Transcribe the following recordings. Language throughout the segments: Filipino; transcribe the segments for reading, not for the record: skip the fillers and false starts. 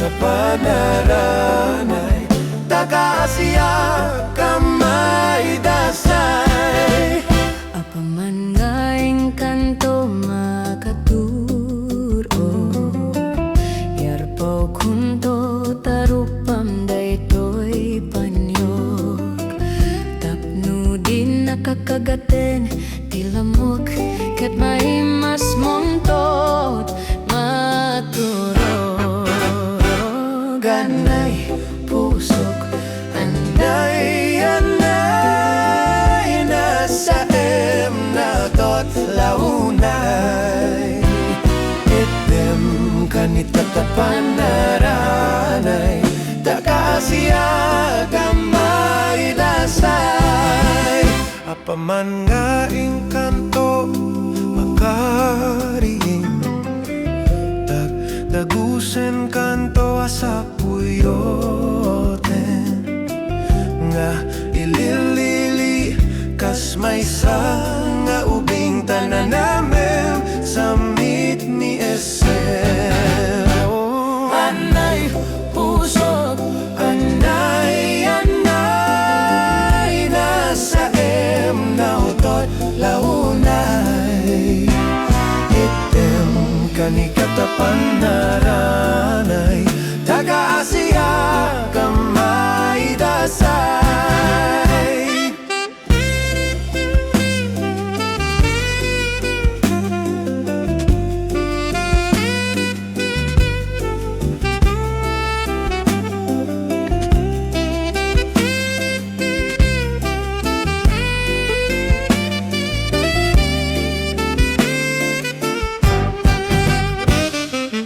kapanaranay, taga-Asya kamay dasay. Apaman ngaing kanto makaturo, yarpaw kunto tarupam daytoy panyog. Tapno din nakakagaten tilamok, kat may mas montot maturo. Ganay pusok, anay, anay, nasa na tot launay. Item kanita tapanaranay, taga-Asya kamay dasay. Apaman ngaing kanto makariing, dagusen kanto asa puyoten, nga ililili kas may nga ubing tananamen sa mit ni Esel. Anay pusok, anay, anay, nasa na utot launay. Item kanikatapannaranay, taga-Asya kamay dasay.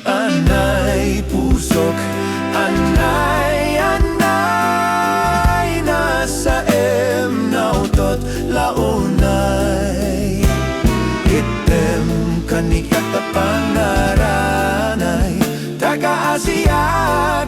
Anay pusok, anay, anay, nasa na utot launay. Item kanikatapannaranay, taga-Asya